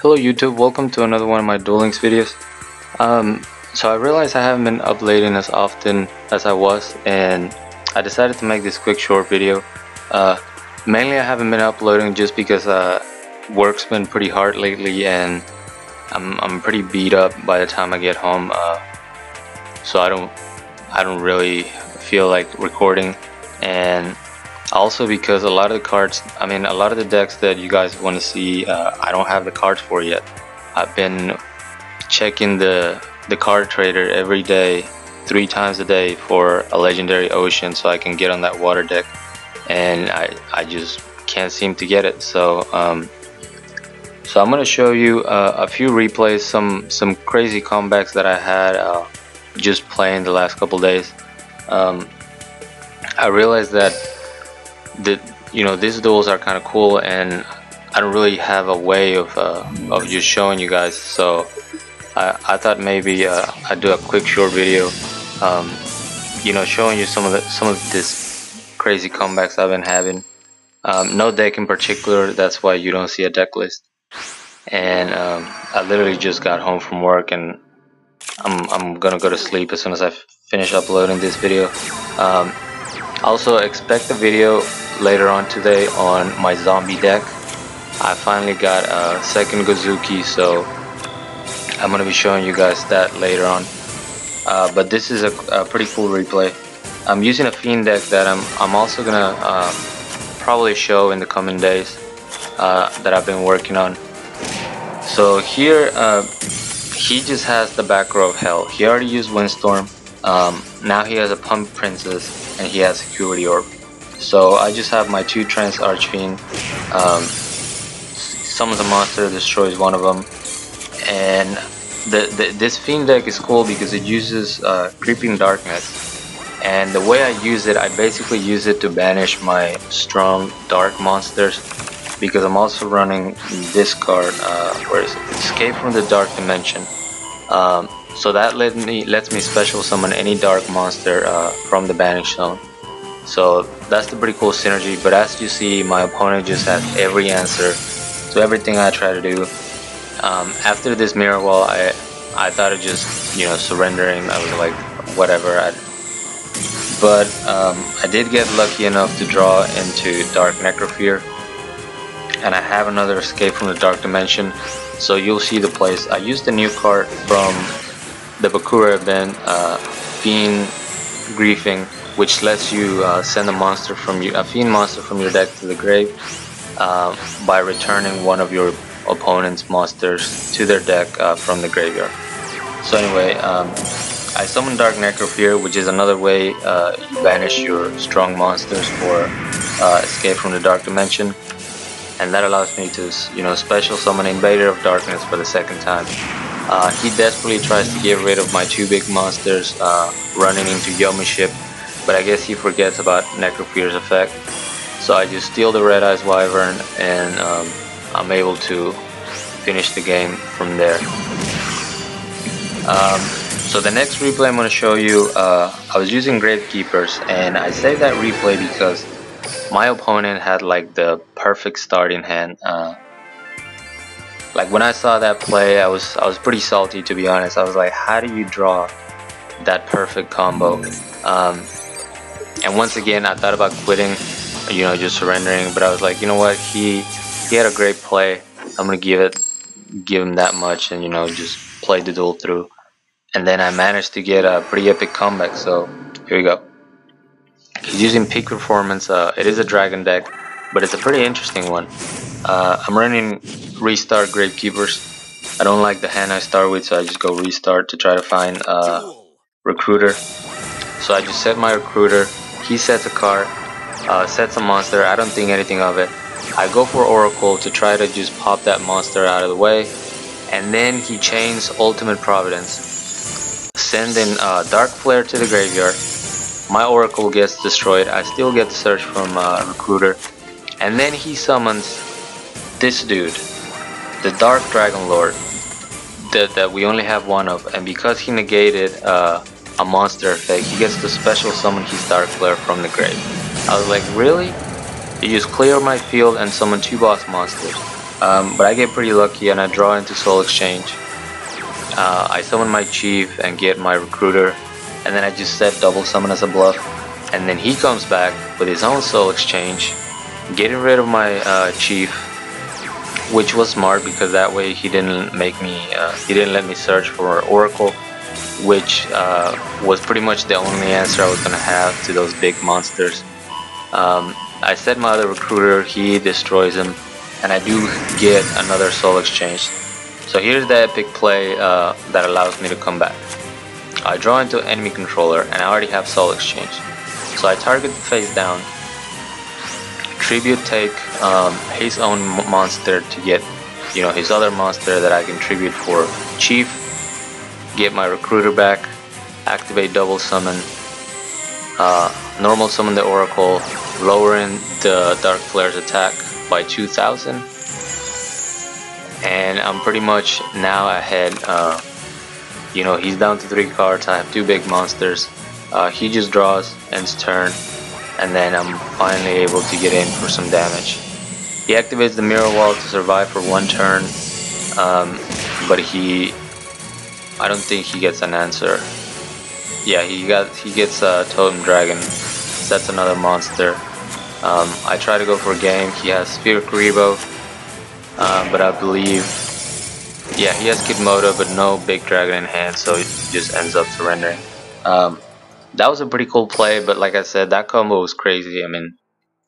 Hello YouTube, welcome to another one of my Duel Links videos. So I realized I haven't been uploading as often as I was, and I decided to make this quick short video. Mainly I haven't been uploading just because work's been pretty hard lately, and I'm pretty beat up by the time I get home. So I don't really feel like recording, and also because a lot of the decks that you guys want to see, I don't have the cards for yet. I've been checking the card trader every day, 3 times a day, for a legendary ocean so I can get on that water deck, and I just can't seem to get it. So so I'm gonna show you a few replays, some crazy comebacks that I had just playing the last couple days. I realized that these duels are kind of cool, and I don't really have a way of just showing you guys, so I thought maybe I'd do a quick short video showing you some of this crazy comebacks I've been having. No deck in particular, that's why you don't see a deck list. And I literally just got home from work, and I'm gonna go to sleep as soon as I finish uploading this video. Also expect a video later on today on my zombie deck. I finally got a second Gozuki, so I'm gonna be showing you guys that later on. But this is a pretty cool replay. I'm using a Fiend deck that I'm also gonna probably show in the coming days that I've been working on. So here he just has the back row of hell. He already used Windstorm. Now he has a Pump Princess, and he has Security Orb. So I just have my 2 Trance Archfiend. Summons a monster, destroys one of them. And this Fiend deck is cool because it uses Creeping Darkness. And the way I use it, I basically use it to banish my strong dark monsters, because I'm also running this card, where is it? Escape from the Dark Dimension. So that lets me special summon any dark monster from the banish zone. So that's the pretty cool synergy. But as you see, my opponent just has every answer to everything I try to do. After this mirror wall, I thought of just surrendering. I was like, whatever. But I did get lucky enough to draw into Dark Necrofear, and I have another Escape from the Dark Dimension. So you'll see the place. I used a new card from the Bakura event, Fiend Griefing, which lets you send a Fiend monster from your deck to the grave by returning one of your opponent's monsters to their deck from the graveyard. So anyway, I summoned Dark Necrofear, which is another way you banish your strong monsters for Escape from the Dark Dimension. And that allows me to, special summon Invader of Darkness for the second time. He desperately tries to get rid of my 2 big monsters, running into Yomi Ship, but I guess he forgets about Necrofear's effect. So I just steal the Red Eyes Wyvern, and I'm able to finish the game from there. So the next replay I'm going to show you, I was using Gravekeepers, and I say that replay because my opponent had like the perfect starting hand. Like when I saw that play, I was pretty salty, to be honest. I was like, how do you draw that perfect combo? And once again, I thought about quitting, just surrendering. But I was like, you know what? He had a great play. I'm gonna give him that much, and just play the duel through. And then I managed to get a pretty epic comeback. So here we go. He's using Peak Performance. It is a dragon deck, but it's a pretty interesting one. I'm running Restart Gravekeepers. I don't like the hand I start with, so I just go Restart to try to find Recruiter. So I just set my Recruiter. He sets a card, sets a monster. I don't think anything of it. I go for Oracle to try to just pop that monster out of the way, and then he chains Ultimate Providence, sending Dark Flare to the graveyard. My Oracle gets destroyed. I still get the search from Recruiter, and then he summons this dude, the Dark Dragon Lord, that we only have one of, and because he negated a monster effect, he gets to special summon his Dark Flare from the grave. I was like, really? You just clear my field and summon 2 boss monsters. But I get pretty lucky and I draw into Soul Exchange. I summon my chief and get my recruiter, and then I just set double summon as a bluff, and then he comes back with his own Soul Exchange, getting rid of my chief, which was smart because that way he didn't let me search for Oracle, which was pretty much the only answer I was gonna have to those big monsters. I set my other recruiter, he destroys him, and I do get another Soul Exchange. So here's the epic play that allows me to come back. I draw into enemy controller and I already have Soul Exchange. So I target the face down, tribute take his own monster to get his other monster that I can tribute for chief, get my recruiter back, activate double summon, normal summon the Oracle, lowering the Dark Flare's attack by 2000. And I'm pretty much now ahead. He's down to 3 cards. I have 2 big monsters. He just draws, ends turn, and then I'm finally able to get in for some damage. He activates the mirror wall to survive for 1 turn, but I don't think he gets an answer. Yeah, he gets a Totem Dragon, sets another monster. I try to go for a game. He has Sphere Kuribo. But I believe, yeah, he has Kidmodo, but no big dragon in hand, so he just ends up surrendering. That was a pretty cool play, but like I said, that combo was crazy. I mean,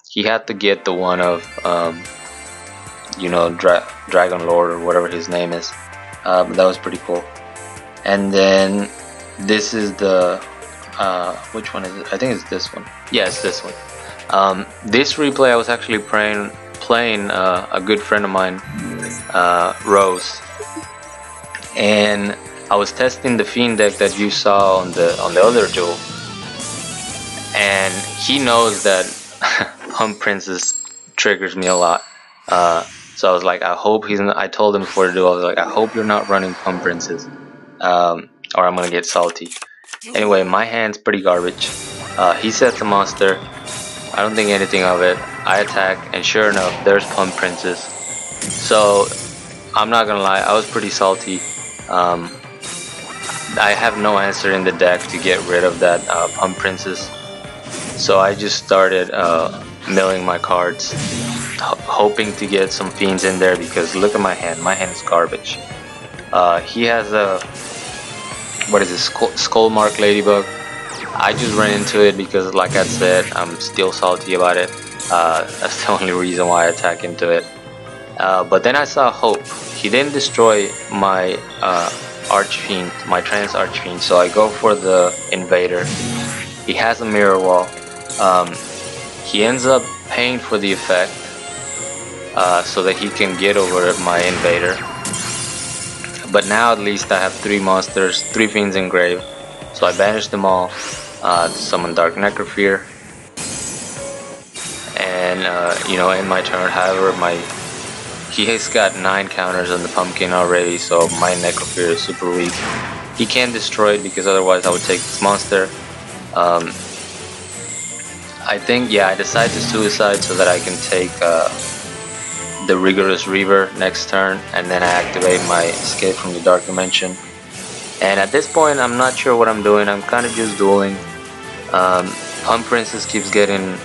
he had to get the one of, Dragon Lord or whatever his name is. But that was pretty cool. And then this is the, which one is it? I think it's this one. Yeah, it's this one. This replay I was actually playing a good friend of mine, Rose, and I was testing the Fiend deck that you saw on the other duel, and he knows that Pump Princess triggers me a lot. So I was like, I hope he's not, I told him before the duel, I was like, I hope you're not running Pump Princess, or I'm gonna get salty. Anyway, my hand's pretty garbage. He sets a monster. I don't think anything of it. I attack, and sure enough, there's Pump Princess. So I'm not gonna lie, I was pretty salty. I have no answer in the deck to get rid of that Pump Princess. So I just started milling my cards, hoping to get some fiends in there, because look at my hand. My hand is garbage. He has a, what is this, Skull Mark Ladybug. I just ran into it because, like I said, I'm still salty about it. That's the only reason why I attack into it. But then I saw Hope. He didn't destroy my Archfiend, my Trance Archfiend, so I go for the Invader. He has a Mirror Wall. He ends up paying for the effect so that he can get over my Invader. But now at least I have 3 monsters, 3 Fiends in grave. So I banish them all, summon Dark Necrofear, and in my turn. However, he has got 9 counters on the pumpkin already, so my Necrofear is super weak. He can't destroy it because otherwise I would take this monster. I think, yeah, I decide to suicide so that I can take the Rigorous Reaver next turn, and then I activate my Escape from the Dark Dimension. And at this point, I'm not sure what I'm doing. I'm kind of just dueling. Pump Princess keeps getting,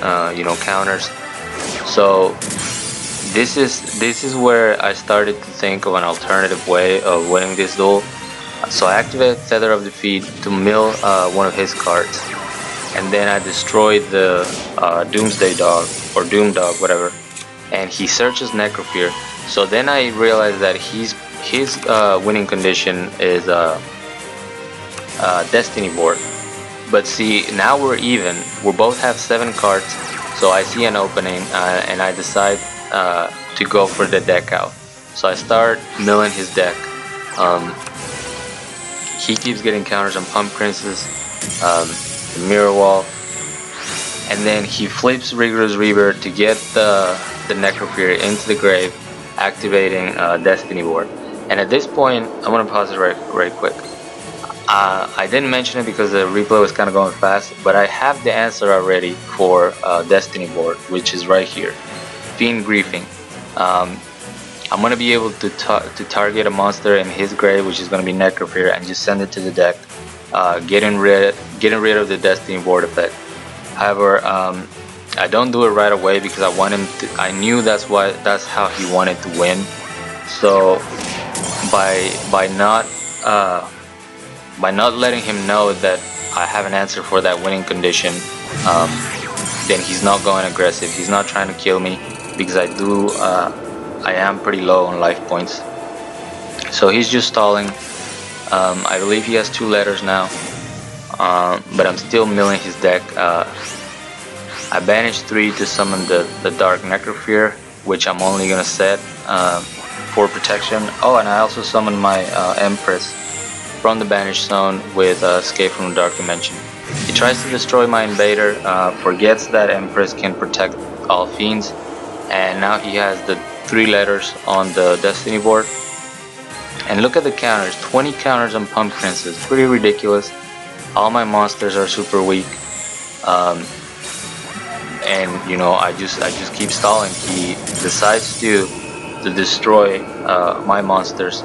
counters. So this is where I started to think of an alternative way of winning this duel. So I activate Feather of Defeat to mill one of his cards, and then I destroyed the Doomsday Dog or Doom Dog, whatever. And he searches Necrofear. So then I realized that his winning condition is Destiny board. But see, now we're even. We both have 7 cards, so I see an opening and I decide to go for the deck out. So I start milling his deck. He keeps getting counters on Pump Princess, the Mirror Wall, and then he flips Rigorous Reaver to get the Necrofear into the grave, activating Destiny board. And at this point, I'm gonna pause it right quick. I didn't mention it because the replay was kind of going fast, but I have the answer already for Destiny board, which is right here, Fiend Griefing. I'm gonna be able to target a monster in his grave, which is gonna be Necrofear, and just send it to the deck, getting rid of the Destiny board effect. However, I don't do it right away because I want him to. I knew that's how he wanted to win. So by not letting him know that I have an answer for that winning condition, then he's not going aggressive. He's not trying to kill me because I am pretty low on life points. So he's just stalling. I believe he has 2 letters now, but I'm still milling his deck. I banished 3 to summon the Dark Necrofear, which I'm only gonna set for protection. Oh, and I also summoned my Empress from the banished zone with Escape from the Dark Dimension. He tries to destroy my Invader, forgets that Empress can protect all fiends, and now he has the 3 letters on the Destiny board. And look at the counters, 20 counters on Pump Princess, pretty ridiculous. All my monsters are super weak. And you know, I just keep stalling. He decides to destroy my monsters,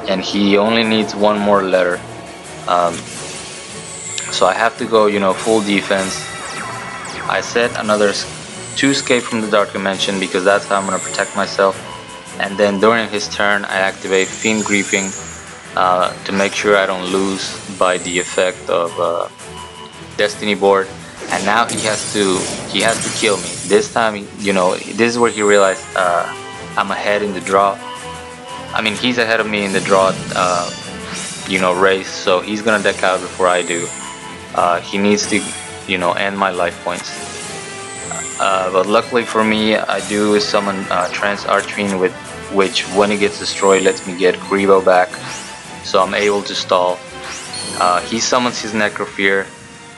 and he only needs 1 more letter. So I have to go, you know, full defense. I set another 2 Escape from the Dark Dimension because that's how I'm gonna protect myself. And then during his turn, I activate Fiend Griefing to make sure I don't lose by the effect of Destiny board. And now he has to kill me. This time, you know, this is where he realized I'm ahead in the draw. I mean, he's ahead of me in the draw, you know, race. So he's gonna deck out before I do. He needs to, you know, end my life points. But luckily for me, I do summon Trance Archfiend, with which, when it gets destroyed, lets me get Grivo back. So I'm able to stall. He summons his Necrofear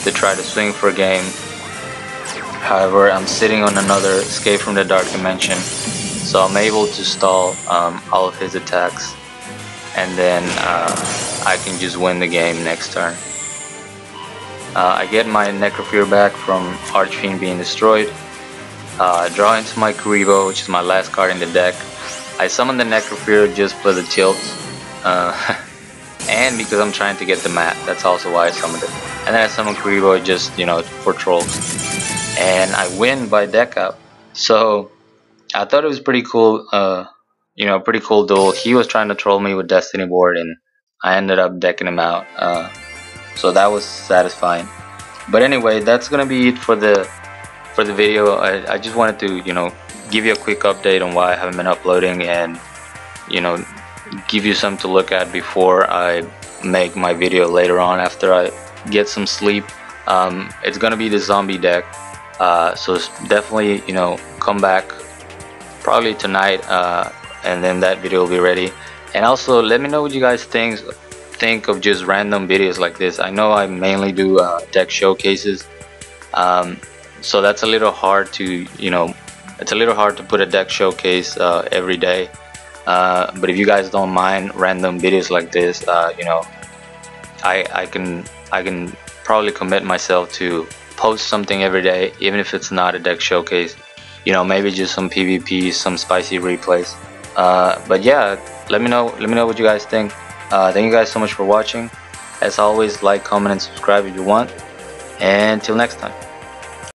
to try to swing for a game. However, I'm sitting on another Escape from the Dark Dimension, so I'm able to stall all of his attacks, and then I can just win the game next turn. I get my Necrofear back from Archfiend being destroyed. Draw into my Kuriboh, which is my last card in the deck. I summon the Necrofear just for the tilt, and because I'm trying to get the mat. That's also why I summoned it. And then I summon Kuriboh just, you know, for trolls. And I win by deck out. So I thought it was pretty cool, you know, pretty cool duel. He was trying to troll me with Destiny board, and I ended up decking him out. So that was satisfying. But anyway, that's gonna be it for the video. I just wanted to, you know, give you a quick update on why I haven't been uploading, and, you know, give you something to look at before I make my video later on after I get some sleep. It's gonna be the zombie deck, so definitely, you know, come back probably tonight, and then that video will be ready. And also, let me know what you guys think of just random videos like this. I know I mainly do deck showcases, so that's a little hard to, you know, it's a little hard to put a deck showcase every day. But if you guys don't mind random videos like this, you know, I can probably commit myself to post something every day, even if it's not a deck showcase. You know, maybe just some PvP, some spicy replays. But yeah, let me know what you guys think. Thank you guys so much for watching. As always, like, comment, and subscribe if you want. And till next time.